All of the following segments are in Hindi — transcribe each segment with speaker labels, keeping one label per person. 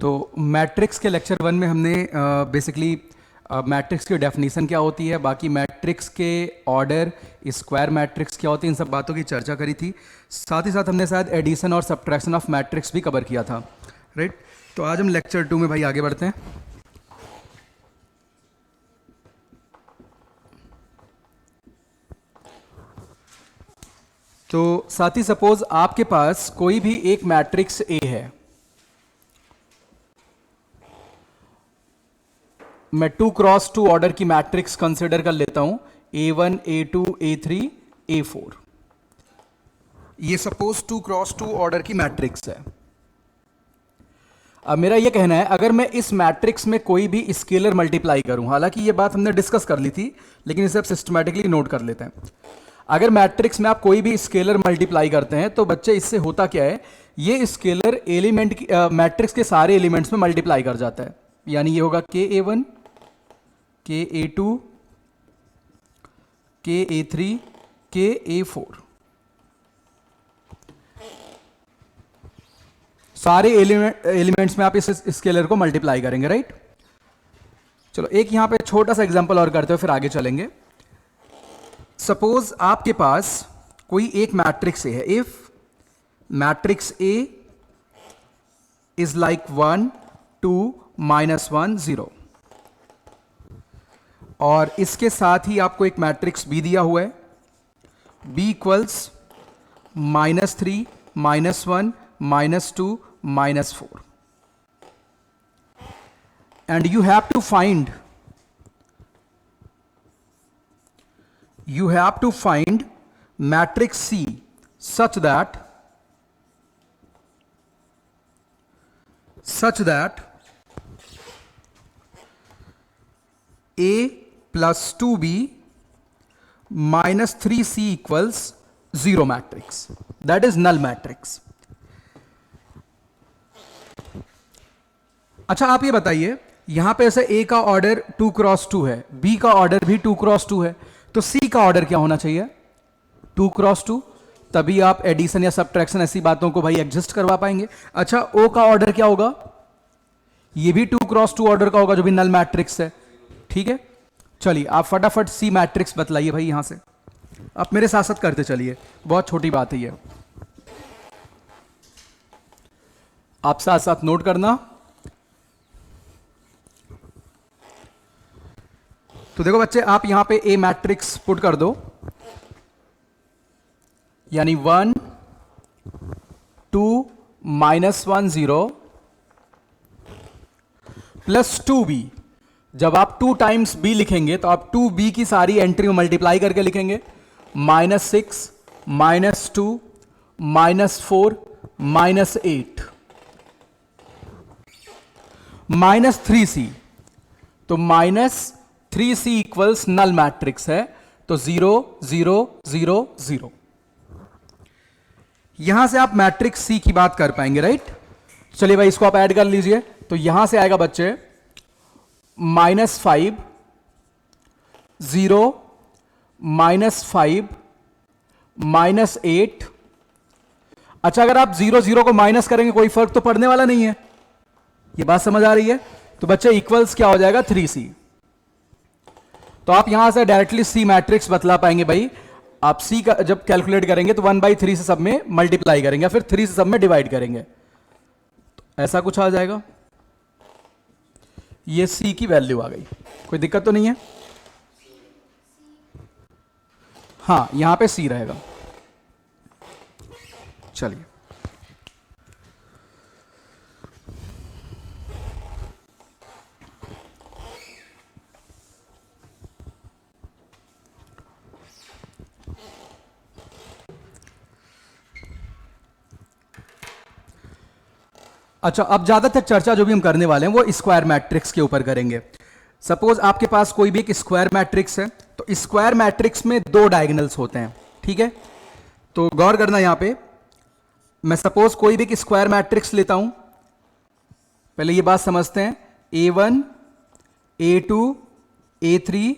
Speaker 1: तो मैट्रिक्स के लेक्चर 1 में हमने बेसिकली मैट्रिक्स की डेफिनेशन क्या होती है, बाकी मैट्रिक्स के ऑर्डर, स्क्वायर मैट्रिक्स क्या होती है, इन सब बातों की चर्चा करी थी। साथ ही साथ हमने शायद एडिशन और सब्ट्रैक्शन ऑफ मैट्रिक्स भी कवर किया था, राइट। तो आज हम लेक्चर 2 में भाई आगे बढ़ते हैं। तो साथी सपोज आपके पास कोई भी एक मैट्रिक्स ए है, मैं 2x2 ऑर्डर की मैट्रिक्स कंसिडर कर लेता हूं, A1 A2 A3 A4। ये सपोज 2x2 ऑर्डर की मैट्रिक्स है। अब मेरा ये कहना है, अगर मैं इस मैट्रिक्स में कोई भी स्केलर मल्टीप्लाई करूं, हालांकि ये बात हमने डिस्कस कर ली थी लेकिन इसे अब सिस्टमैटिकली नोट कर लेते हैं। अगर मैट्रिक्स में आप कोई भी स्केलर मल्टीप्लाई करते हैं तो बच्चे इससे होता क्या है, ये स्केलर एलिमेंट की मैट्रिक्स के सारे एलिमेंट्स में मल्टीप्लाई कर जाता है। यानी ये होगा KA1 KA2 KA3 KA4, सारे एलिमेंट्स में आप इस स्केलर को मल्टीप्लाई करेंगे, राइट। चलो एक यहां पे छोटा सा एग्जांपल और करते हुए फिर आगे चलेंगे। सपोज आपके पास कोई एक मैट्रिक्स ए है। If matrix A is like 1 2 -1 0, और इसके साथ ही आपको एक मैट्रिक्स बी दिया हुआ है, b equals -3 -1 -2 -4, and you have to find matrix C such that A plus 2B minus 3C equals 0 matrix. That is null matrix. अच्छा आप ये बताइए, यहां पे ऐसे A का ऑर्डर 2x2 है, B का ऑर्डर भी 2x2 है, तो C का ऑर्डर क्या होना चाहिए? 2x2, तभी आप एडिशन या सब्ट्रैक्शन ऐसी बातों को भाई एग्जिस्ट करवा पाएंगे। अच्छा O का ऑर्डर क्या होगा? ये भी 2x2 ऑर्डर का होगा, जो भी नल मैट्रिक्स है, ठीक है। चलिए आप फटाफट C मैट्रिक्स बतलाइए भाई यहां से, आप मेरे साथ साथ करते चलिए, बहुत छोटी बात है ये, आप साथ साथ नोट करना। तो देखो बच्चे, आप यहां पे A मैट्रिक्स पुट कर दो, यानी 1 2 -1 0 प्लस 2B। जब आप 2 टाइम्स B लिखेंगे तो आप 2B की सारी एंट्री में मल्टीप्लाई करके लिखेंगे, -6 -2 -4 -8 -3C। तो -3C इक्वल्स नल मैट्रिक्स है, तो 0 0 0 0। यहां से आप मैट्रिक्स C की बात कर पाएंगे, राइट। चलिए भाई इसको आप ऐड कर लीजिए, तो यहां से आएगा बच्चे -5 0 -5 -8। अच्छा अगर आप 0 0 को माइनस करेंगे कोई फर्क तो पड़ने वाला नहीं है, ये बात समझ आ रही है। तो बच्चे इक्वल्स क्या हो जाएगा? 3C। तो आप यहां से डायरेक्टली C मैट्रिक्स बतला पाएंगे भाई। आप C का जब कैलकुलेट करेंगे तो 1/3 से सब में मल्टीप्लाई करेंगे, फिर 3 से सब में डिवाइड करेंगे, तो ऐसा कुछ आ जाएगा। ये C की वैल्यू आ गई, कोई दिक्कत तो नहीं है? हाँ यहां पे C रहेगा। चलिए अच्छा, अब ज्यादातर चर्चा जो भी हम करने वाले हैं वो स्क्वायर मैट्रिक्स के ऊपर करेंगे। सपोज आपके पास कोई भी एक स्क्वायर मैट्रिक्स है, तो स्क्वायर मैट्रिक्स में 2 डायगोनल्स होते हैं, ठीक है। तो गौर करना, यहां पे मैं सपोज कोई भी एक स्क्वायर मैट्रिक्स लेता हूं, पहले ये बात समझते हैं, A1 A2 A3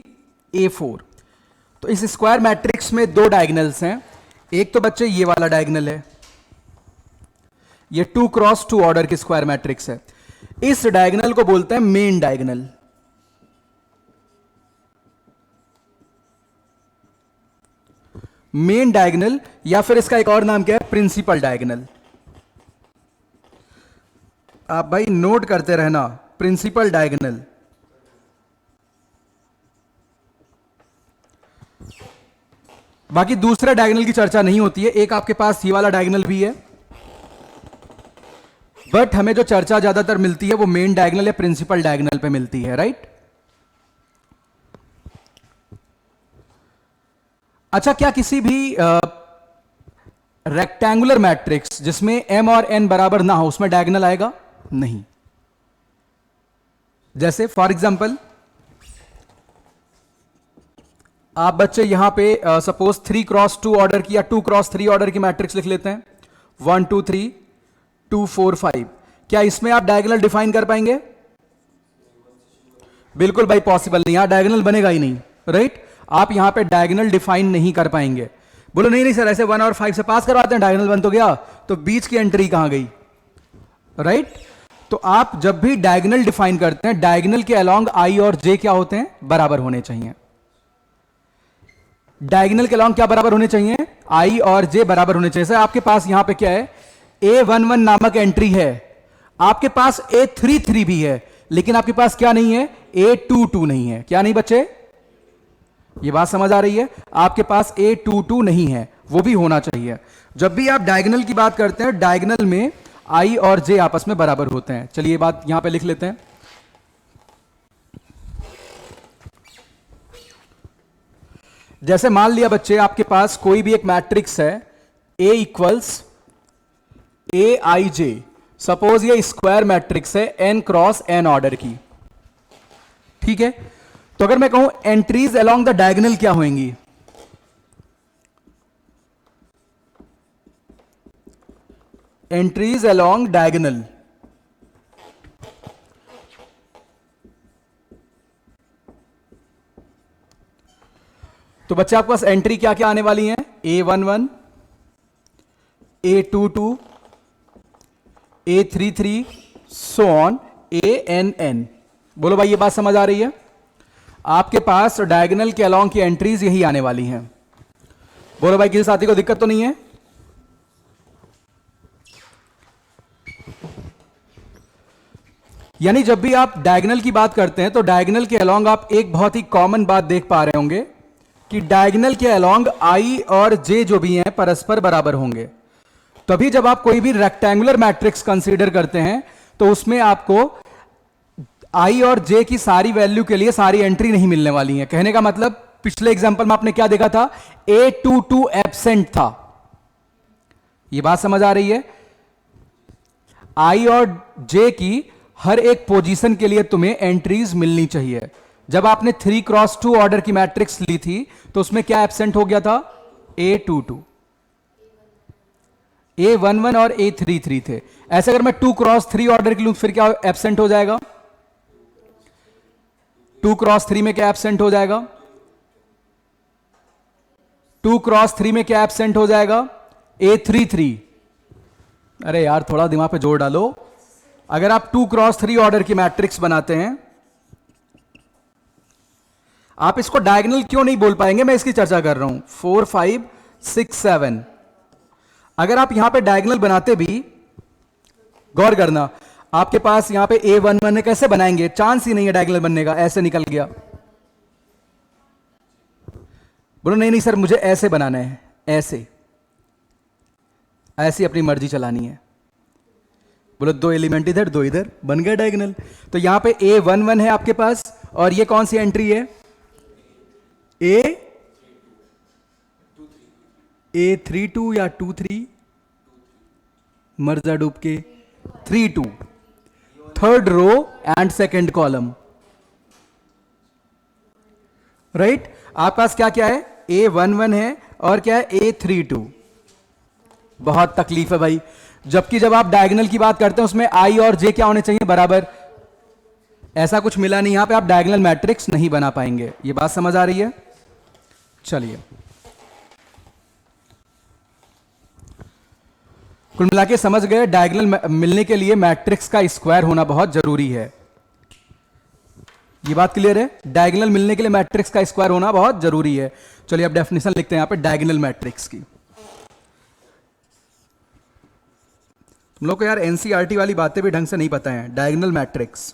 Speaker 1: A4। तो इस स्क्वायर मैट्रिक्स में 2 डायगोनल्स हैं। एक तो बच्चे ये वाला डायगोनल है, ये 2x2 ऑर्डर की स्क्वायर मैट्रिक्स है। इस डायगोनल को बोलते हैं मेन डायगोनल। मेन डायगोनल या फिर इसका एक और नाम क्या है, प्रिंसिपल डायगोनल। आप भाई नोट करते रहना, प्रिंसिपल डायगोनल। बाकी दूसरे डायगोनल की चर्चा नहीं होती है। एक आपके पास ये वाला डायगोनल भी है, बट हमें जो चर्चा ज्यादातर मिलती है वो मेन डायगोनल या प्रिंसिपल डायगोनल पे मिलती है, राइट। अच्छा, क्या किसी भी रेक्टेंगुलर मैट्रिक्स जिसमें m और n बराबर ना हो उसमें डायगोनल आएगा? नहीं। जैसे फॉर एग्जांपल आप बच्चे यहां पे सपोज 3x2 ऑर्डर की या 2x3 ऑर्डर की मैट्रिक्स लिख लेते हैं, 1 2 3 2 4 5। क्या इसमें आप डायगोनल डिफाइन कर पाएंगे? बिल्कुल भाई पॉसिबल नहीं, यहां डायगोनल बनेगा ही नहीं, राइट। आप यहां पे डायगोनल डिफाइन नहीं कर पाएंगे। बोलो नहीं नहीं सर, ऐसे 1 और 5 से पास करवाते हैं, डायगोनल बन तो गया, तो बीच की एंट्री कहां गई, राइट। तो आप जब भी डायगोनल डिफाइन करते हैं, डायगोनल के अलोंग i और j क्या होते हैं? बराबर होने चाहिए। डायगोनल के अलोंग क्या बराबर होने चाहिए? i और j बराबर होने चाहिए। सर आपके पास यहां पे क्या है, a11 नामक एंट्री है, आपके पास a33 भी है, लेकिन आपके पास क्या नहीं है? a22 नहीं है। क्या नहीं बच्चे, ये बात समझ आ रही है? आपके पास a22 नहीं है, वो भी होना चाहिए। जब भी आप डायगोनल की बात करते हैं, डायगोनल में i और j आपस में बराबर होते हैं। चलिए ये बात यहां पे लिख लेते हैं। जैसे मान लिया बच्चे आपके पास कोई भी एक मैट्रिक्स है, a equals a I J. Suppose ये स्क्वायर मैट्रिक्स है n क्रॉस n ऑर्डर की, ठीक है। तो अगर मैं कहूं एंट्रीज अलोंग द डायगोनल क्या होंगी? एंट्रीज अलोंग डायगोनल, तो बच्चे आपके पास एंट्री क्या क्या आने वाली हैं? A11, A22, A33, so on ANN। बोलो भाई ये बात समझ आ रही है? आपके पास डायगोनल के अलोंग की एंट्रीज यही आने वाली हैं। बोलो भाई किसी साथी को दिक्कत तो नहीं है? यानी जब भी आप डायगोनल की बात करते हैं तो डायगोनल के अलोंग आप एक बहुत ही कॉमन बात देख पा रहे होंगे कि डायगोनल के अलोंग i और j जो भी हैं परस्पर बराबर होंगे। तभी जब आप कोई भी रेक्टेंगुलर मैट्रिक्स कंसीडर करते हैं तो उसमें आपको i और j की सारी वैल्यू के लिए सारी एंट्री नहीं मिलने वाली है। कहने का मतलब पिछले एग्जांपल में आपने क्या देखा था? A22 एब्सेंट था। यह बात समझ आ रही है? i और j की हर एक पोजीशन के लिए तुम्हें एंट्रीज मिलनी चाहिए। जब आपने 3x2 ऑर्डर की मैट्रिक्स ली थी तो उसमें क्या एब्सेंट हो गया था? A22, A11 और A33 थे। ऐसे अगर मैं 2x3 ऑर्डर की लूं फिर क्या एब्सेंट हो जाएगा? 2x3 में क्या एब्सेंट हो जाएगा? 2x3 में क्या एब्सेंट हो जाएगा? A33। अरे यार थोड़ा दिमाग पे जोर डालो। अगर आप 2x3 ऑर्डर की मैट्रिक्स बनाते हैं, आप इसको डायगोनल क्यों नहीं बोल पाएंगे, मैं इसकी चर्चा कर रहा हूं। 4 5 6 7, अगर आप यहां पे डायगोनल बनाते भी, गौर करना, आपके पास यहां पे A11 है, कैसे बनाएंगे? चांस ही नहीं है डायगोनल बनने का, ऐसे निकल गया। बोलो नहीं नहीं सर मुझे ऐसे बनाना है, ऐसे ऐसी अपनी मर्जी चलानी है। बोलो 2 एलिमेंट इधर 2 इधर, बन गया डायगोनल। तो यहां पे A11 है आपके पास, और ये कौन सी एंट्री है? A32 या 23, मर्जा डूब के 32, third row and second column, right. आपके पास क्या क्या है? A11 है और क्या है? A32। बहुत तकलीफ है भाई, जबकि जब आप डायगोनल की बात करते हैं उसमें i और j क्या होने चाहिए? बराबर। ऐसा कुछ मिला नहीं, यहां पे आप डायगोनल मैट्रिक्स नहीं बना पाएंगे। ये बात समझ आ रही है? चलिए कुल मिला के समझ गए, डायगोनल मिलने के लिए मैट्रिक्स का स्क्वायर होना बहुत जरूरी है। ये बात क्लियर है? डायगोनल मिलने के लिए मैट्रिक्स का स्क्वायर होना बहुत जरूरी है। चलिए अब डेफिनेशन लिखते हैं यहां पे डायगोनल मैट्रिक्स की। तुम लोग को यार एनसीईआरटी वाली बातें भी ढंग से नहीं पता है। डायगोनल मैट्रिक्स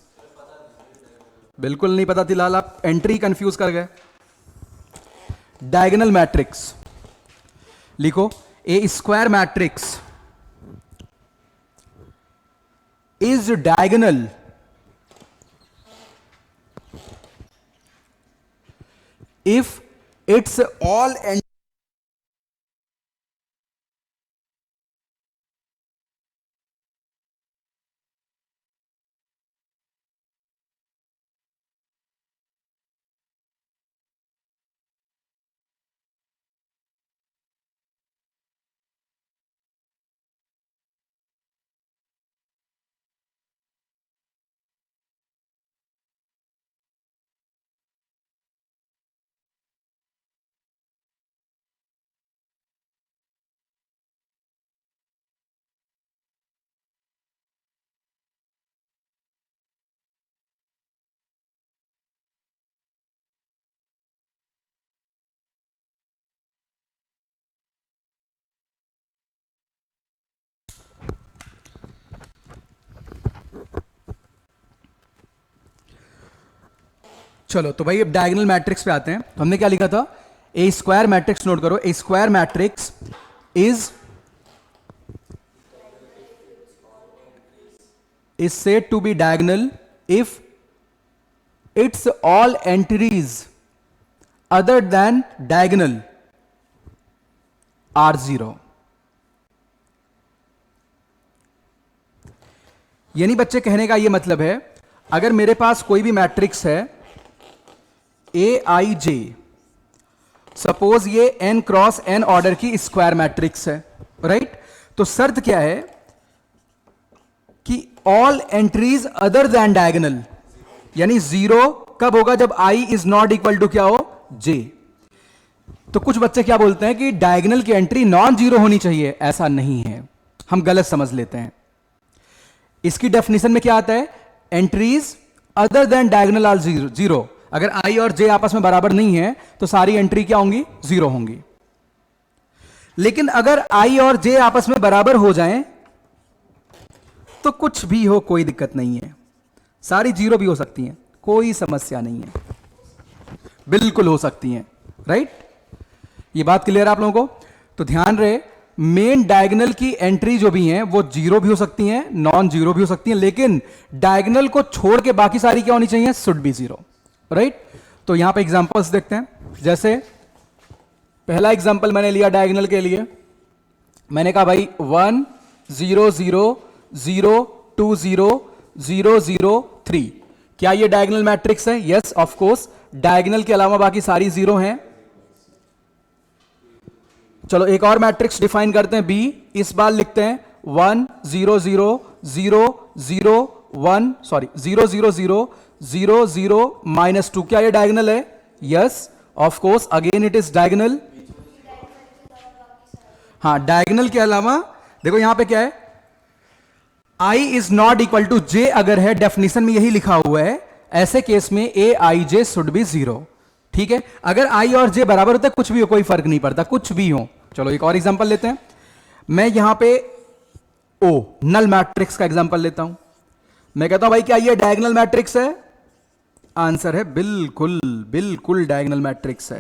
Speaker 1: बिल्कुल नहीं पता थी लाल, आप एंट्री कंफ्यूज कर गए। डायगोनल मैट्रिक्स लिखो, a square matrix is diagonal if it's all and चलो तो भाई अब डायगोनल मैट्रिक्स पे आते हैं। तो हमने क्या लिखा था, ए स्क्वायर मैट्रिक्स, नोट करो, a square matrix is said to be diagonal if it's all entries other than diagonal are zero. यानी बच्चे कहने का यह मतलब है, अगर मेरे पास कोई भी मैट्रिक्स है ए आई जे, सपोज ये एन क्रॉस एन ऑर्डर की स्क्वायर मैट्रिक्स है, राइट? तो शर्त क्या है कि all entries other than diagonal, यानी जीरो कब होगा, जब I is not equal to क्या हो, जे। तो कुछ बच्चे क्या बोलते हैं कि डायगोनल की एंट्री नॉन जीरो होनी चाहिए। ऐसा नहीं है, हम गलत समझ लेते हैं। इसकी डेफिनेशन में क्या आता है, entries other than diagonal are zero. अगर आई और जे आपस में बराबर नहीं है तो सारी एंट्री क्या होंगी, जीरो होंगी। लेकिन अगर आई और जे आपस में बराबर हो जाएं तो कुछ भी हो, कोई दिक्कत नहीं है, सारी जीरो भी हो सकती हैं, कोई समस्या नहीं है, बिल्कुल हो सकती हैं, राइट? ये बात क्लियर है आप लोगों को? तो ध्यान रहे, मेन डायगोनल की एंट्री जो भी हैं वो जीरो भी हो सकती हैं, नॉन जीरो भी हो सकती हैं, लेकिन डायगोनल को छोड़ के बाकी सारी क्या होनी चाहिए, शुड बी जीरो, राइट? तो यहां पे एग्जांपल्स देखते हैं। जैसे पहला एग्जांपल मैंने लिया डायगोनल के लिए, मैंने कहा भाई 1 0 0 0 2 0 0 0 3, क्या ये डायगोनल मैट्रिक्स है? यस ऑफ कोर्स, डायगोनल के अलावा बाकी सारी जीरो हैं। चलो एक और मैट्रिक्स डिफाइन करते हैं, बी। इस बार लिखते हैं 1 0 0 0 0 1 सॉरी 0 0 0 0 0 -2, क्या ये डायगोनल है? Yes of course, again it is diagonal. हाँ, डायगोनल के अलावा देखो यहां पे क्या है, I is not equal to जे अगर है, डेफिनेशन में यही लिखा हुआ है, ऐसे केस में ए आई जे शुड बी जीरो। ठीक है, अगर आई और जे बराबर होता है, कुछ भी हो, कोई फर्क नहीं पड़ता, कुछ भी हो। चलो एक और एग्जांपल लेते हैं, मैं यहां पे ओ नल मैट्रिक्स का एग्जांपल लेता हूं। मैं कहता हूं भाई क्या ये डायगोनल मैट्रिक्स है? आंसर है बिल्कुल, बिल्कुल डायगोनल मैट्रिक्स है।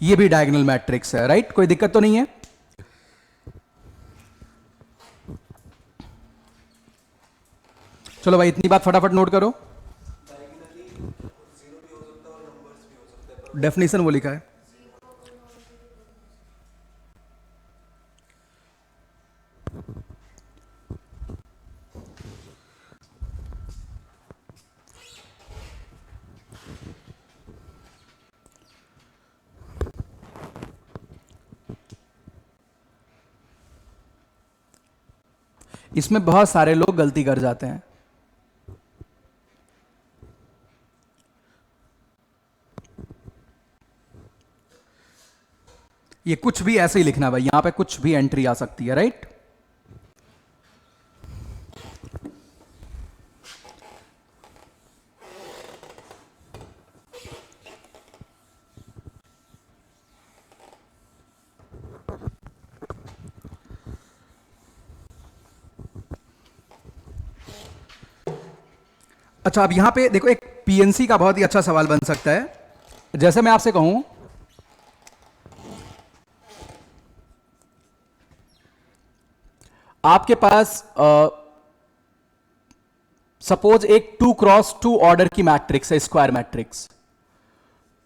Speaker 1: ये भी डायगोनल मैट्रिक्स है, राइट? कोई दिक्कत तो नहीं है। चलो भाई इतनी बात फटाफट नोट करो, डेफिनेशन वो लिखा है। इसमें बहुत सारे लोग गलती कर जाते हैं। ये कुछ भी ऐसे ही लिखना भाई, यहां पे कुछ भी एंट्री आ सकती है, राइट। अच्छा, अब यहां पे देखो, एक पीएनसी का बहुत ही अच्छा सवाल बन सकता है। जैसे मैं आपसे कहूं आपके पास सपोज एक 2x2 ऑर्डर की मैट्रिक्स है, स्क्वायर मैट्रिक्स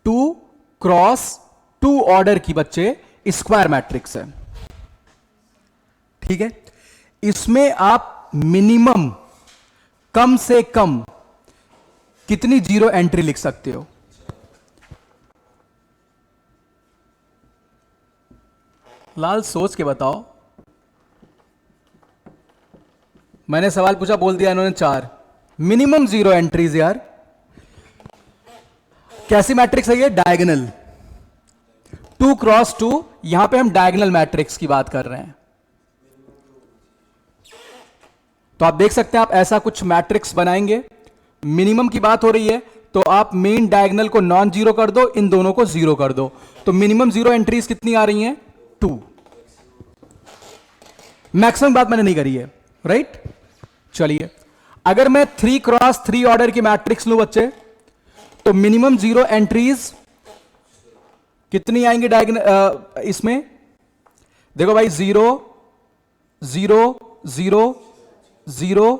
Speaker 1: 2x2 ऑर्डर की बच्चे स्क्वायर मैट्रिक्स है, ठीक है। इसमें आप मिनिमम कम से कम कितनी जीरो एंट्री लिख सकते हो? लाल सोच के बताओ। मैंने सवाल पूछा, बोल दिया इन्होंने 4। मिनिमम जीरो एंट्रीज यार। कैसी मैट्रिक्स है ये? Diagonal 2x2। यहां पे हम डायगोनल मैट्रिक्स की बात कर रहे हैं। तो आप देख सकते हैं, आप ऐसा कुछ मैट्रिक्स बनाएंगे, मिनिमम की बात हो रही है, तो आप मेन डायगोनल को नॉन जीरो कर दो, इन दोनों को जीरो कर दो, तो मिनिमम जीरो एंट्रीज कितनी आ रही हैं? 2। मैक्सिमम बात मैंने नहीं करी है, राइट। चलिए, अगर मैं 3x3 ऑर्डर की मैट्रिक्स लूं बच्चे, तो मिनिमम जीरो एंट्रीज कितनी आएंगी डायगोनल इसमें? देखो भाई, 0 0 0 0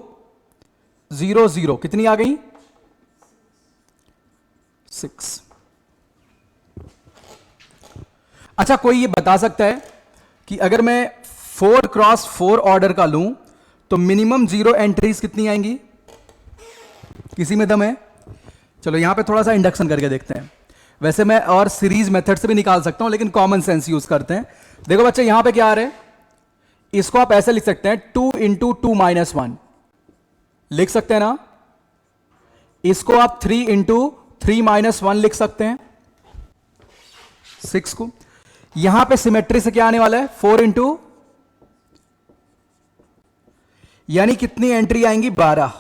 Speaker 1: 0 0 कितनी आ गई? 6। अच्छा, कोई ये बता सकता है कि अगर मैं 4x4 ऑर्डर का लूं तो मिनिमम जीरो एंट्रीज कितनी आएंगी? किसी में दम है? चलो यहां पे थोड़ा सा इंडक्शन करके देखते हैं। वैसे मैं और सीरीज मेथड से भी निकाल सकता हूं, लेकिन कॉमन सेंस यूज करते हैं। देखो बच्चे, यहां पे क्या आ रहा है? इसको आप ऐसे लिख सकते हैं, 2 × 2 - 1 लिख सकते हैं ना। इसको आप 3 × 3 - 1 लिख सकते हैं, 6 को। यहां पे सिमेट्री से क्या आने वाला है? 4 × यानी कितनी एंट्री आएंगी? 12।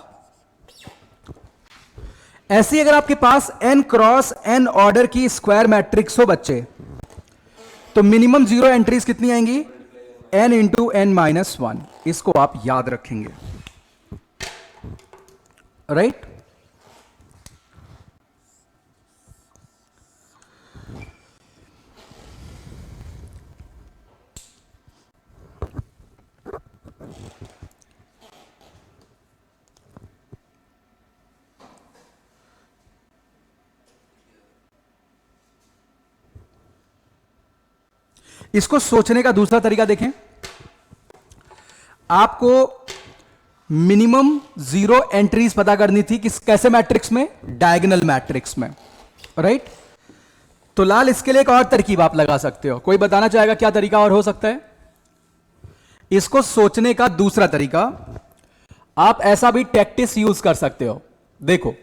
Speaker 1: ऐसी अगर आपके पास n×n ऑर्डर की स्क्वायर मैट्रिक्स हो बच्चे, तो मिनिमम जीरो एंट्रीज कितनी आएंगी? n × n - 1। इसको आप याद रखेंगे, राइट। इसको सोचने का दूसरा तरीका देखें। आपको मिनिमम जीरो एंट्रीज पता करनी थी, किस कैसे मैट्रिक्स में? डायगोनल मैट्रिक्स में, राइट। तो लाल, इसके लिए एक और तरकीब आप लगा सकते हो। कोई बताना चाहेगा क्या तरीका और हो सकता है? इसको सोचने का दूसरा तरीका, आप ऐसा भी टैक्टिस यूज कर सकते हो। देखो,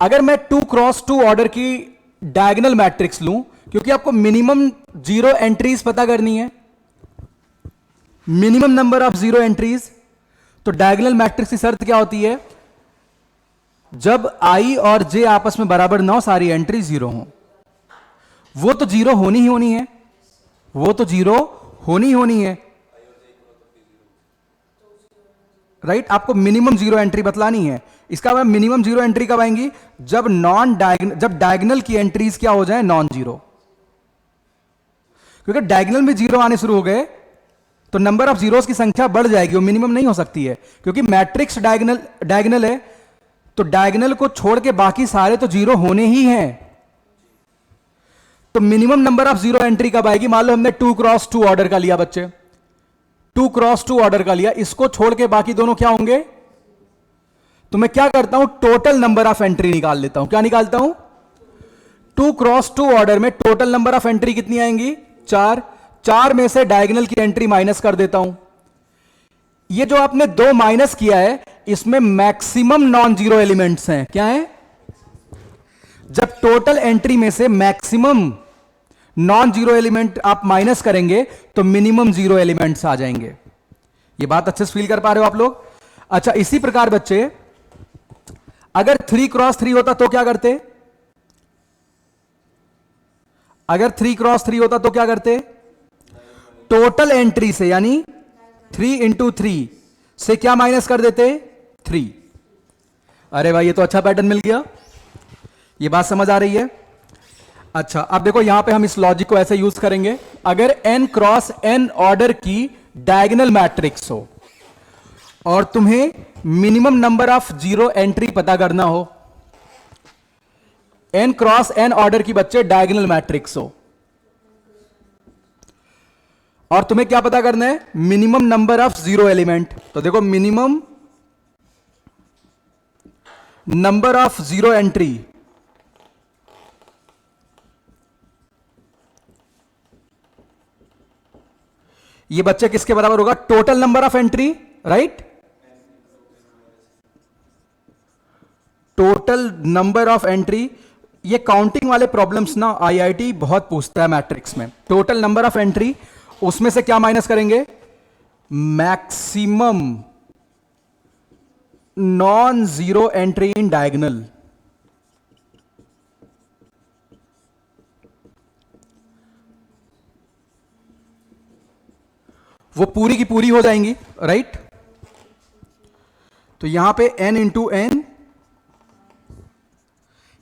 Speaker 1: अगर मैं 2x2 ऑर्डर की डायगोनल मैट्रिक्स लूं, क्योंकि आपको मिनिमम जीरो एंट्रीज पता करनी है, minimum number of zero entries, तो डायगोनल मैट्रिक्स की शर्त क्या होती है? जब i और j आपस में बराबर ना हो, सारी एंट्री जीरो हो। वो तो जीरो होनी ही होनी है, वो तो जीरो होनी ही होनी है, राइट। आपको मिनिमम जीरो एंट्री बतलानी है। इसका मतलब मिनिमम जीरो एंट्री कब आएंगी? जब जब डायगोनल की एंट्रीज क्या हो जाए? Non zero. क्योंकि डायगोनल में जीरो आने शुरू हो गए तो नंबर ऑफ जीरोस की संख्या बढ़ जाएगी, वो मिनिमम नहीं हो सकती है। क्योंकि मैट्रिक्स डायगोनल है, तो डायगोनल को छोड़ के बाकी सारे तो जीरो होने ही हैं। तो minimum number of zero entry कब आएगी? मान लो हमने 2x2 ऑर्डर का लिया बच्चे, 2x2 ऑर्डर का लिया, इसको छोड़ के बाकी दोनों क्या होंगे? तो मैं क्या करता हूं? टोटल नंबर ऑफ एंट्री निकाल लेता हूं। क्या निकालता हूं? 2x2 ऑर्डर में टोटल नंबर ऑफ एंट्री कितनी आएंगी? 4। 4 में से डायगोनल की एंट्री माइनस कर देता हूं। ये जो आपने 2 माइनस किया है, इसमें मैक्सिमम नॉन जीरो एलिमेंट्स हैं। क्या है? जब टोटल एंट्री में से मैक्सिमम नॉन जीरो एलिमेंट आप माइनस करेंगे तो मिनिमम जीरो एलिमेंट्स आ जाएंगे। ये बात अच्छे से फील कर पा रहे हो आप लोग? अच्छा, इसी प्रकार बच्चे अगर 3x3 होता तो क्या करते? अगर 3x3 होता तो क्या करते? टोटल एंट्री से यानी 3 इंटू 3 से क्या माइनस कर देते? 3। अरे भाई ये तो अच्छा पैटर्न मिल गया। ये बात समझ आ रही है? अच्छा, अब देखो यहां पे हम इस लॉजिक को ऐसे यूज करेंगे। अगर n क्रॉस n ऑर्डर की डायगोनल मैट्रिक्स हो और तुम्हें minimum number of zero entry पता करना हो, n क्रॉस n ऑर्डर की बच्चे डायगोनल मैट्रिक्स हो, और तुम्हें क्या पता करना है? Minimum number of zero element. तो देखो minimum number of zero entry ये बच्चे किसके बराबर होगा? Total number of entry, right? Total number of entry. ये काउंटिंग वाले प्रॉब्लम्स ना आईआईटी बहुत पूछता है मैट्रिक्स में। टोटल नंबर ऑफ एंट्री, उसमें से क्या माइनस करेंगे? Maximum non zero entry in diagonal. वो पूरी की पूरी हो जाएंगी, राइट? तो यहां पे n इंटू एन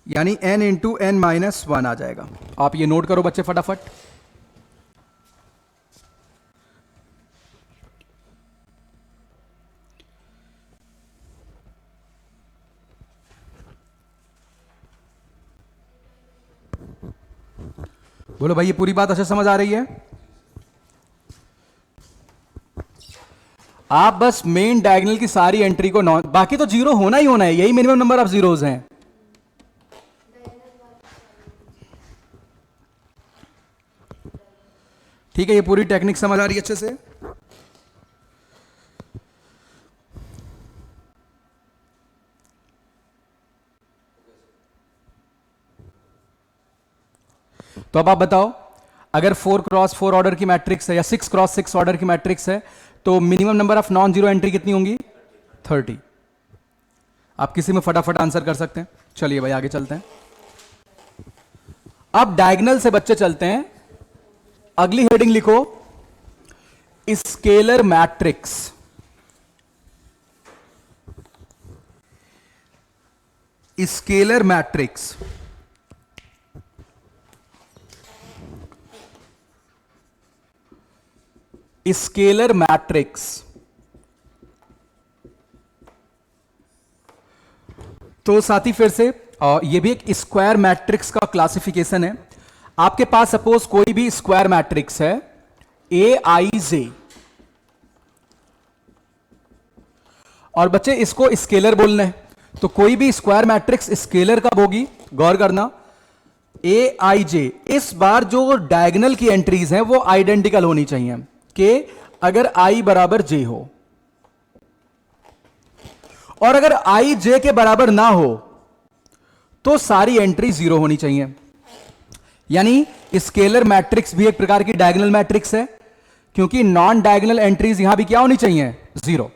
Speaker 1: यानी n इंटू एन माइनस 1 आ जाएगा। आप ये नोट करो बच्चे फटाफट। बोलो भाई ये पूरी बात अच्छे समझ आ रही है? आप बस मेन डायगोनल की सारी एंट्री को नॉन, बाकी तो जीरो होना ही होना है, यही मिनिमम नंबर ऑफ जीरोज हैं। ठीक है, ये पूरी टेक्निक समझ आ रही है अच्छे से? तो अब आप बताओ, अगर 4x4 ऑर्डर की मैट्रिक्स है या 6x6 ऑर्डर की मैट्रिक्स है तो minimum number of non zero entry कितनी होंगी? 30। आप किसी में फटाफट आंसर कर सकते हैं। चलिए भाई आगे चलते हैं। अब डायगोनल से बच्चे चलते हैं। अगली हेडिंग लिखो, scalar matrix. Scalar matrix scalar matrix. तो साथी फिर से ये भी एक स्क्वायर मैट्रिक्स का क्लासिफिकेशन है। आपके पास सपोज कोई भी स्क्वायर मैट्रिक्स है ए आई जे, और बच्चे इसको स्केलर बोलना है। तो कोई भी स्क्वायर मैट्रिक्स स्केलर कब होगी? गौर करना, ए आई जे। इस बार जो डायगोनल की एंट्रीज हैं वो आइडेंटिकल होनी चाहिए कि अगर आई बराबर जे हो, और अगर आई जे के बराबर ना हो तो सारी एंट्री जीरो होनी चाहिए। यानी स्केलर मैट्रिक्स भी एक प्रकार की डायगोनल मैट्रिक्स है, क्योंकि नॉन डायगोनल एंट्रीज यहां भी क्या होनी चाहिए? जीरो।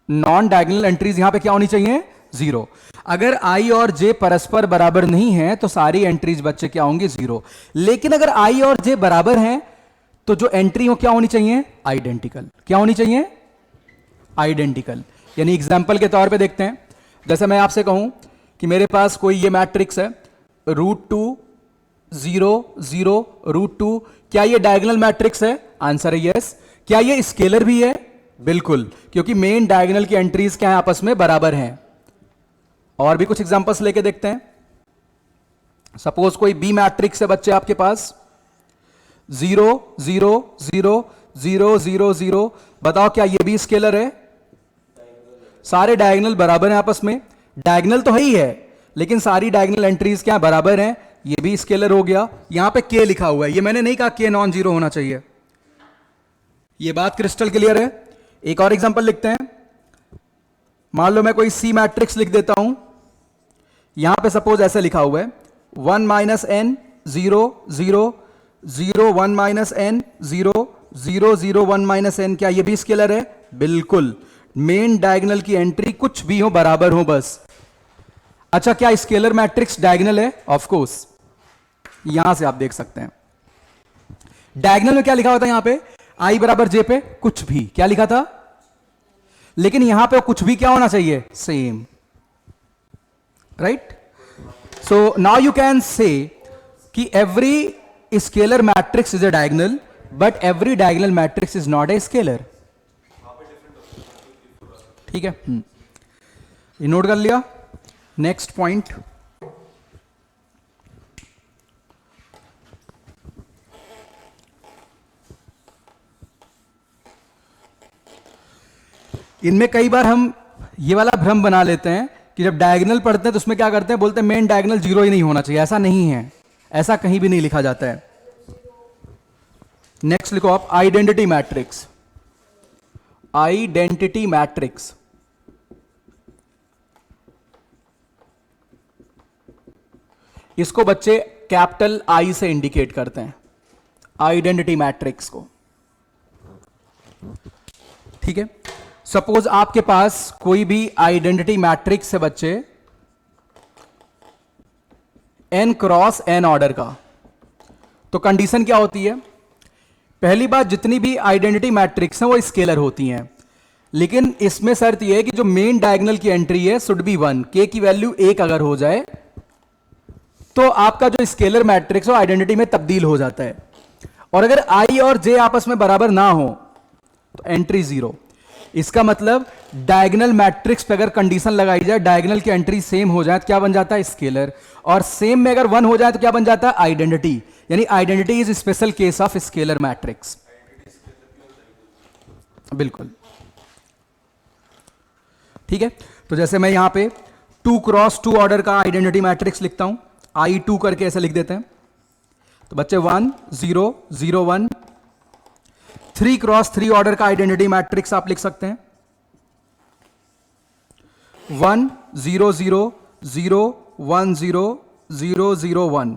Speaker 1: नॉन डायगोनल एंट्रीज यहां पे क्या होनी चाहिए? जीरो। अगर आई और जे परस्पर बराबर नहीं है तो सारी एंट्रीज बच्चे क्या होंगी? जीरो। लेकिन अगर आई और जे बराबर हैं तो जो एंट्री हो क्या होनी चाहिए? आइडेंटिकल। क्या होनी चाहिए? आइडेंटिकल। यानी एग्जाम्पल के तौर पे देखते हैं, जैसे मैं आपसे कहूं कि मेरे पास कोई ये मैट्रिक्स है √2 0 0 √2, क्या ये डायगोनल मैट्रिक्स है? आंसर है यस। क्या ये स्केलर भी है? बिल्कुल, क्योंकि मेन डायगोनल की एंट्रीज क्या है? आपस में बराबर हैं। और भी कुछ एग्जांपल्स लेके देखते हैं। सपोज कोई बी मैट्रिक्स है बच्चे आपके पास 0 0 0 0 0 0, बताओ क्या ये भी स्केलर है? सारे डायगोनल बराबर हैं आपस में। डायगोनल तो है ही है, लेकिन सारी डायगोनल एंट्रीज क्या बराबर हैं? ये भी स्केलर हो गया। यहां पे के लिखा हुआ है, ये मैंने नहीं कहा के नॉन जीरो होना चाहिए। ये बात क्रिस्टल क्लियर है? एक और एग्जांपल लिखते हैं। मान लो मैं कोई सी मैट्रिक्स लिख देता हूं, यहां पे सपोज ऐसे लिखा हुआ है 1 - n 0 0 0 1 minus N 0 0 0 1 minus N, क्या ये भी स्केलर है? बिल्कुल। मेन डायगोनल की एंट्री कुछ भी हो बराबर हो बस। अच्छा, क्या स्केलर मैट्रिक्स डायगोनल है? ऑफ कोर्स, यहां से आप देख सकते हैं डायगोनल में क्या लिखा होता है यहां पे, आई बराबर जे पे कुछ भी, क्या लिखा था? लेकिन यहां पे कुछ भी क्या होना चाहिए? Same, right? So now you can say कि every scalar matrix is a diagonal, but every diagonal matrix is not a scalar. ठीक है, ये नोट कर लिया। नेक्स्ट पॉइंट, इनमें कई बार हम ये वाला भ्रम बना लेते हैं कि जब डायगोनल पढ़ते हैं तो उसमें क्या करते हैं, बोलते हैं मेन डायगोनल जीरो ही नहीं होना चाहिए। ऐसा नहीं है, ऐसा कहीं भी नहीं लिखा जाता है। नेक्स्ट लिखो आप, आइडेंटिटी मैट्रिक्स। आइडेंटिटी मैट्रिक्स इसको बच्चे कैपिटल आई से इंडिकेट करते हैं, आइडेंटिटी मैट्रिक्स को। ठीक है, सपोज आपके पास कोई भी आइडेंटिटी मैट्रिक्स है बच्चे n क्रॉस n ऑर्डर का, तो कंडीशन क्या होती है? पहली बात, जितनी भी आइडेंटिटी मैट्रिक्स हैं वो स्केलर होती हैं, लेकिन इसमें शर्त यह है कि जो मेन डायगोनल की एंट्री है शुड बी 1, k की वैल्यू 1 अगर हो जाए तो आपका जो स्केलर मैट्रिक्स है आइडेंटिटी में तब्दील हो जाता है। और अगर i और j आपस में बराबर ना हो तो एंट्री 0। इसका मतलब डायगोनल मैट्रिक्स पे अगर कंडीशन लगाई जाए, डायगोनल की एंट्री सेम हो जाए तो क्या बन जाता है? स्केलर। और सेम में अगर 1 हो जाए तो क्या बन जाता है? आइडेंटिटी। यानी identity is special case of scalar matrix. बिल्कुल, ठीक है। तो जैसे मैं यहां पे 2 क्रॉस 2 ऑर्डर का आइडेंटिटी मैट्रिक्स लिखता हूं, I2 करके ऐसे लिख देते हैं। तो बच्चे 1 0 0 1, 3 क्रॉस 3 ऑर्डर का आइडेंटिटी मैट्रिक्स आप लिख सकते हैं, 1 0 0 0 1 0 0 0 1।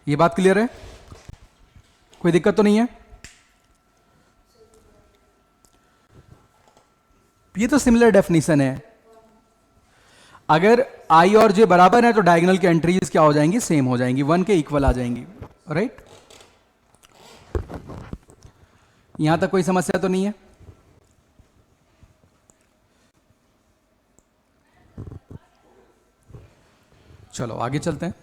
Speaker 1: ये बात क्लियर है? कोई दिक्कत तो नहीं है? ये तो सिमिलर डेफिनेशन है। अगर i और j बराबर है तो डायगोनल की एंट्रीज क्या हो जाएंगी? सेम हो जाएंगी, 1 के इक्वल आ जाएंगी, राइट? यहां तक कोई समस्या तो नहीं है? चलो आगे चलते हैं।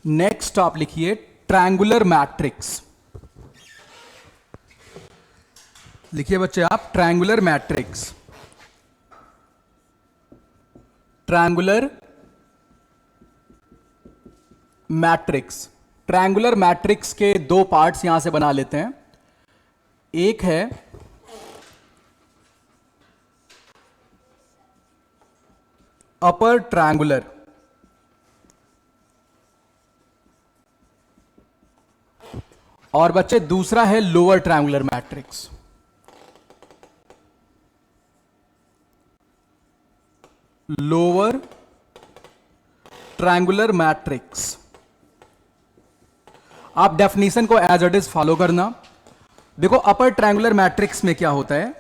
Speaker 1: नेक्स्ट आप लिखिए ट्रायंगुलर मैट्रिक्स। लिखिए बच्चे आप triangular matrix. Triangular matrix, triangular matrix के 2 पार्ट्स यहां से बना लेते हैं। एक है अपर ट्रायंगुलर, और बच्चे दूसरा है lower triangular matrix. Lower triangular matrix, आप डेफिनेशन को एज इट इज फॉलो करना। देखो अपर ट्रायंगुलर मैट्रिक्स में क्या होता है,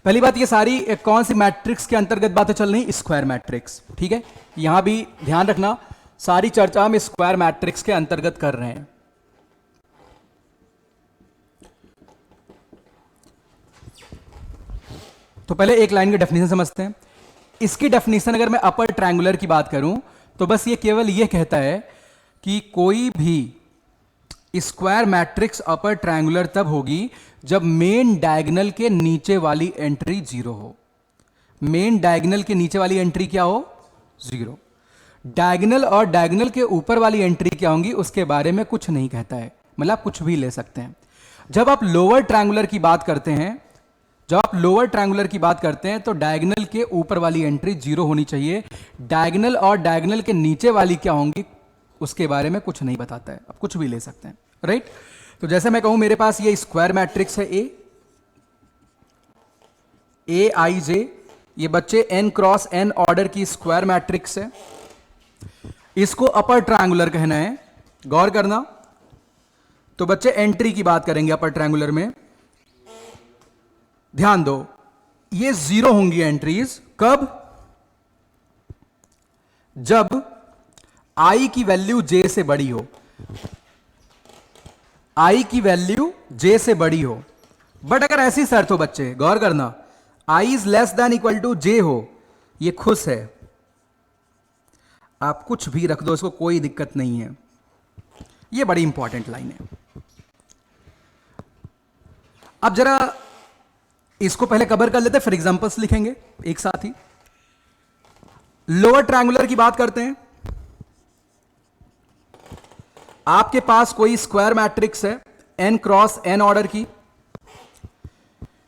Speaker 1: पहली बात, ये सारी कौन सी मैट्रिक्स के अंतर्गत बातें चल रही? स्क्वायर मैट्रिक्स, ठीक है। यहां भी ध्यान रखना, सारी चर्चा हम स्क्वायर मैट्रिक्स के अंतर्गत कर रहे हैं। तो पहले एक लाइन की डेफिनेशन समझते हैं। इसकी डेफिनेशन अगर मैं अपर ट्रायंगुलर की बात करूं तो बस ये केवल ये कहता है कि कोई भी स्क्वायर मैट्रिक्स अपर ट्रायंगुलर तब होगी जब मेन डायगोनल के नीचे वाली एंट्री 0 हो। मेन डायगोनल के नीचे वाली एंट्री क्या हो? 0। डायगोनल और डायगोनल के ऊपर वाली एंट्री क्या होंगी उसके बारे में कुछ नहीं कहता है, मतलब आप कुछ भी ले सकते हैं। जब आप लोअर ट्रायंगुलर की बात करते हैं, जब आप लोअर ट्रायंगुलर की बात करते हैं तो डायगोनल के ऊपर वाली एंट्री 0 होनी चाहिए, डायगोनल और डायगोनल के नीचे वाली क्या होंगी? उसके बारे में कुछ नहीं बताता है, आप कुछ भी ले सकते हैं, राइट। तो जैसे मैं कहूं मेरे पास ये स्क्वायर मैट्रिक्स है ए आई जे, ये बच्चे n क्रॉस n ऑर्डर की स्क्वायर मैट्रिक्स है, इसको अपर ट्रायंगुलर कहना है, गौर करना। तो बच्चे एंट्री की बात करेंगे अपर ट्रायंगुलर में, ध्यान दो ये 0 होंगी एंट्रीज, कब? जब i की वैल्यू j से बड़ी हो, i की वैल्यू j से बड़ी हो। बट अगर ऐसी शर्त हो बच्चे, गौर करना, i is less than equal to j हो, ये खुश है, आप कुछ भी रख दो इसको, कोई दिक्कत नहीं है। ये बड़ी इंपॉर्टेंट लाइन है। अब जरा इसको पहले कवर कर लेते, फिर एग्जांपल्स लिखेंगे एक साथ ही। लोअर ट्रायंगुलर की बात करते हैं। आपके पास कोई स्क्वायर मैट्रिक्स है n क्रॉस n ऑर्डर की।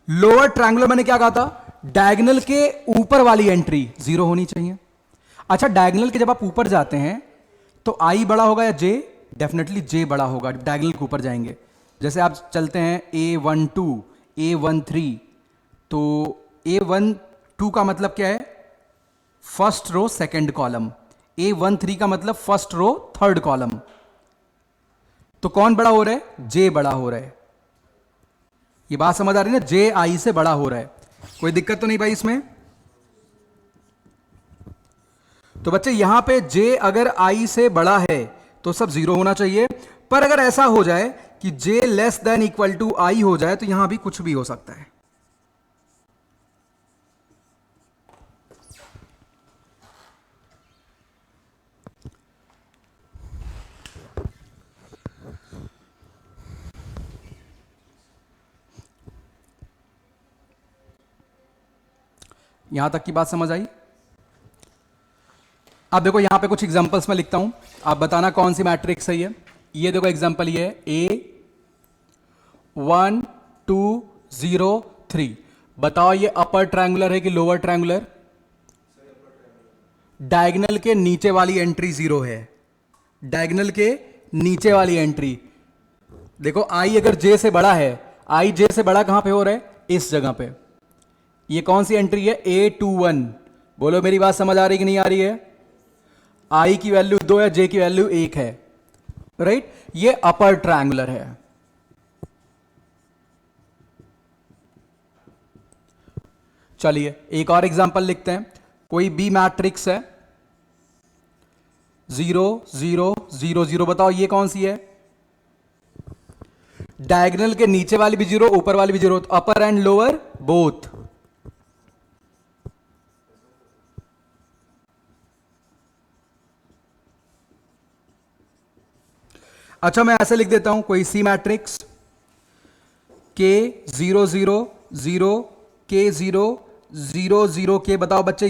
Speaker 1: लोअर ट्रायंगुलर मैंने क्या कहा था? डायगोनल के ऊपर वाली एंट्री 0 होनी चाहिए। अच्छा, डायगोनल के जब आप ऊपर जाते हैं तो i बड़ा होगा या j? डेफिनेटली j बड़ा होगा, डायगोनल के ऊपर जाएंगे। जैसे आप चलते हैं A12, A13, तो A12 का मतलब क्या है? First row second column. A13 का मतलब फर्स्ट रो थर्ड कॉलम। तो कौन बड़ा हो रहा है? j बड़ा हो रहा है। ये बात समझ आ रही है ना? j i से बड़ा हो रहा है, कोई दिक्कत तो नहीं भाई इसमें? तो बच्चे यहां पे j अगर i से बड़ा है तो सब 0 होना चाहिए, पर अगर ऐसा हो जाए कि j less than equal to i हो जाए तो यहां भी कुछ भी हो सकता है। यहां तक की बात समझ आई? अब देखो यहां पे कुछ एग्जांपल्स मैं लिखता हूं, आप बताना कौन सी मैट्रिक्स है ये। ये देखो एग्जांपल, ये है A1 2 0 3। बताओ ये अपर ट्रायंगुलर है कि लोअर ट्रायंगुलर? डायगोनल के नीचे वाली एंट्री 0 है, डायगोनल के नीचे वाली एंट्री। देखो i अगर j से बड़ा है, i j से बड़ा कहां पे हो रहा है? इस जगह पे। ये कौन सी एंट्री है? A21। बोलो मेरी बात समझ आ रही कि नहीं आ रही है? i की वैल्यू 2 है, j की वैल्यू 1 है, राइट? ये अपर ट्रायंगुलर है। चलिए एक और एग्जांपल लिखते हैं। कोई बी मैट्रिक्स है 0 0 0 0। बताओ ये कौन सी है? डायगोनल के नीचे वाली भी 0, ऊपर वाली भी 0, अपर एंड लोअर बोथ। अच्छा मैं ऐसे लिख देता हूं, कोई सी मैट्रिक्स K 0 0 0 K 0 0 0 K। बताओ बच्चे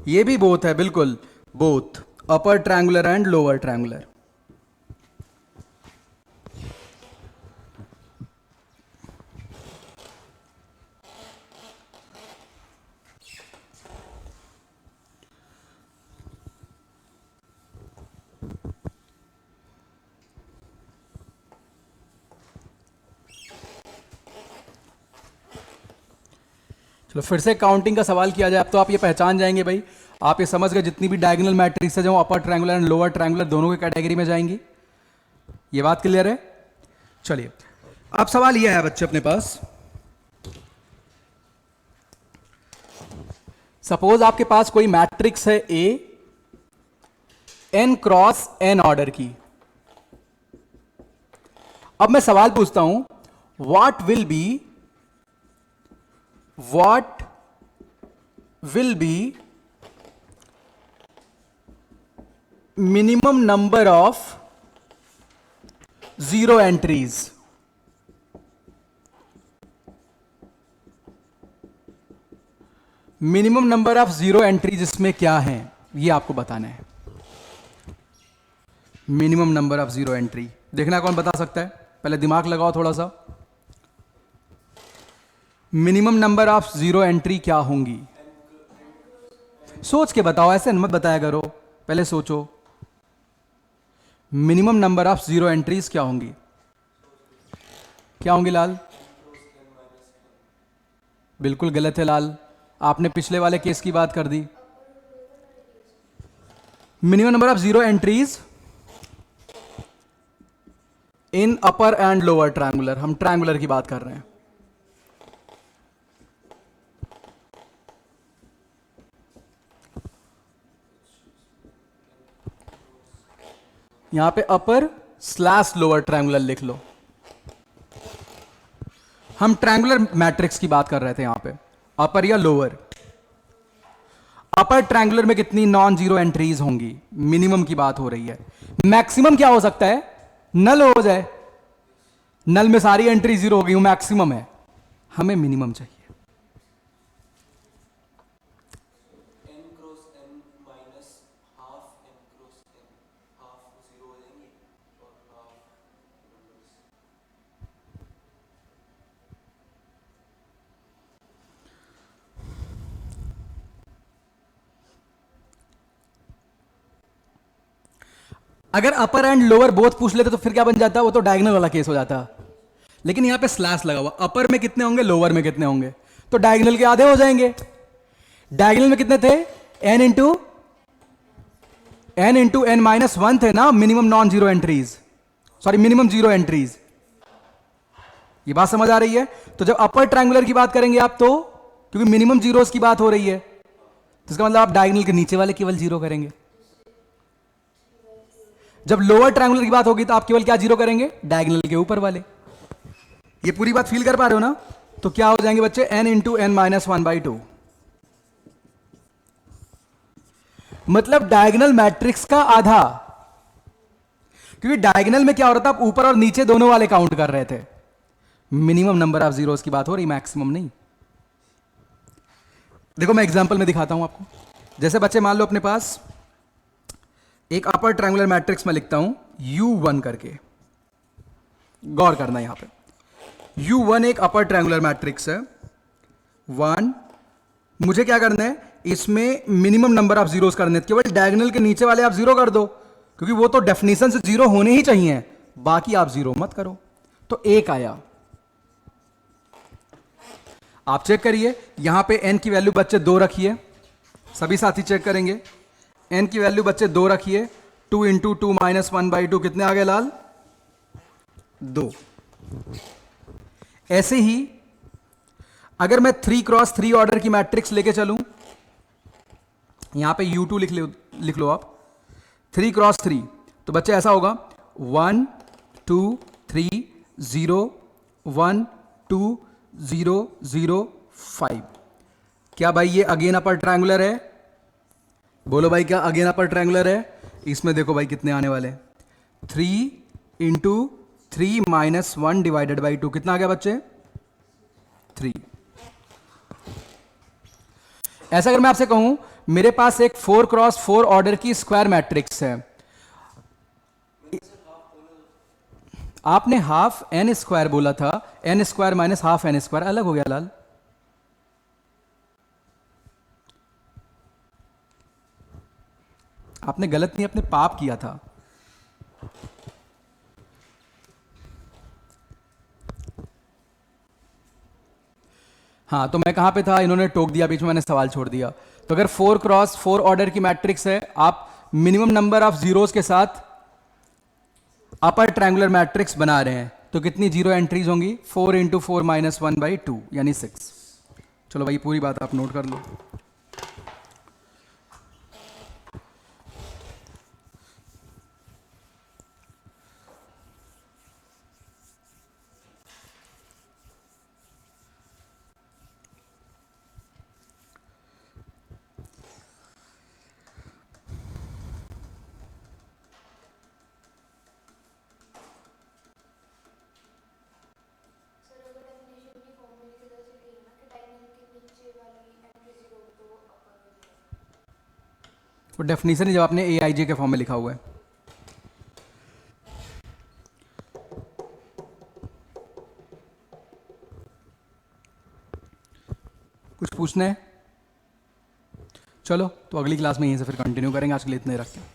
Speaker 1: ये भी बोथ है, बिल्कुल both, upper triangular and lower triangular. चलो फिर से काउंटिंग का सवाल किया जाए। अब तो आप ये पहचान जाएंगे भाई, आप ये समझ गए जितनी भी डायगोनल मैट्रिक्स है जो upper triangular and lower triangular दोनों की कैटेगरी में जाएंगी। ये बात क्लियर है? चलिए अब सवाल ये है बच्चे अपने पास, सपोज आपके पास कोई मैट्रिक्स है A n cross n order की। अब मैं सवाल पूछता हूं, what will be minimum number of 0 entries? Minimum number of 0 entries इसमें क्या है ये आपको बताना है। मिनिमम नंबर ऑफ 0 एंट्री देखना कौन बता सकता है? पहले दिमाग लगाओ थोड़ा सा। मिनिमम नंबर ऑफ 0 एंट्री क्या होंगी? सोच के बताओ, ऐसे मत बताया करो। पहले सोचो, minimum number of zero entries क्या होंगी? क्या होंगी लाल? बिल्कुल गलत है लाल, आपने पिछले वाले केस की बात कर दी। Minimum number of zero entries in upper and lower triangular, हम ट्रायंगुलर की बात कर रहे हैं। यहां पे अपर स्लैश लोअर ट्रायंगुलर लिख लो। हम ट्रायंगुलर मैट्रिक्स की बात कर रहे थे यहां पे, अपर या लोअर। अपर ट्रायंगुलर में कितनी नॉन जीरो एंट्रीज होंगी? मिनिमम की बात हो रही है। मैक्सिमम क्या हो सकता है? नल हो जाए, नल में सारी एंट्री जीरो हो गई, वो मैक्सिमम है। हमें मिनिमम चाहिए। अगर अपर एंड लोअर बोथ पूछ लेते तो फिर क्या बन जाता? वो तो डायगोनल वाला केस हो जाता। लेकिन यहां पे स्लैश लगा हुआ, अपर में कितने होंगे, लोअर में कितने होंगे, तो डायगोनल के आधे हो जाएंगे। डायगोनल में कितने थे? N into n minus one थे ना minimum non zero entries, sorry minimum zero entries. ये बात समझ आ रही है? तो जब अपर ट्रायंगुलर की बात करेंगे आप, तो क्योंकि मिनिमम जीरोस की बात हो रही है, तो इसका मतलब आप डायगोनल के नीचे वाले केवल जीरो करेंगे। जब लोअर ट्रायंगुलर की बात होगी तो आप केवल क्या जीरो करेंगे? डायगोनल के ऊपर वाले। ये पूरी बात फील कर पा रहे हो ना? तो क्या हो जाएंगे बच्चे? N into n minus one by two. मतलब डायगोनल मैट्रिक्स का आधा। क्योंकि डायगोनल में क्या हो रहा था, आप ऊपर और नीचे दोनों वाले काउंट कर रहे थे। मिनिमम नंबर ऑफ जीरोस की बात हो रही, मैक्सिमम नहीं। देखो मैं एग्जांपल में दिखाता हूं आपको। जैसे बच्चे मान लो अपने पास एक अपर ट्रायंगुलर मैट्रिक्स में लिखता हूं U1 करके, गौर करना यहां पे। U1 एक अपर ट्रायंगुलर मैट्रिक्स है। वन, मुझे क्या करना है, इसमें मिनिमम नंबर ऑफ जीरोस करने हैं। केवल डायगोनल के नीचे वाले आप जीरो कर दो, क्योंकि वो तो डेफिनेशन से जीरो होने ही चाहिए, बाकी आप जीरो मत करो। तो एक आया। आप चेक करिए, यहां पे n की वैल्यू बच्चे दो रखिए, सभी साथी चेक करेंगे। n की वैल्यू बच्चे दो रखिए, two into two minus one by to, कितने आ गए लाल? दो। ऐसे ही अगर मैं 3x3 ऑर्डर की मैट्रिक्स लेके चलूं, यहां पे U2 लिख लो आप, 3x3, तो बच्चे ऐसा होगा 1 2 3 0 1 2 0 0 5। क्या भाई ये अगेन अपर ट्रायंगुलर है? बोलो भाई, क्या अगेन अपर ट्रायंगुलर है? इसमें देखो भाई कितने आने वाले, 3 into 3 minus one divided by two, कितना आ गया बच्चे? 3। ऐसा अगर मैं आपसे कहूं मेरे पास एक 4x4 ऑर्डर की स्क्वायर मैट्रिक्स है, आपने हाफ एन स्क्वायर बोला था, n square minus half n square अलग हो गया लाल। आपने गलत नहीं, अपने पाप किया था। हाँ, तो मैं कहां पे था, इन्होंने टोक दिया बीच में, मैंने सवाल छोड़ दिया। तो अगर 4x4 ऑर्डर की मैट्रिक्स है, आप मिनिमम नंबर ऑफ जीरोस के साथ अपर ट्रायंगुलर मैट्रिक्स बना रहे हैं, तो कितनी जीरो एंट्रीज होंगी? 4 into four minus one by to, यानी 6। चलो भाई पूरी बात आप नोट कर लो। वो डेफिनेशन ही जब आपने AIJ के फॉर्म में लिखा हुआ है। कुछ पूछना है? चलो तो अगली क्लास में यहीं से फिर कंटिन्यू करेंगे, आज के लिए इतने ही रखते हैं।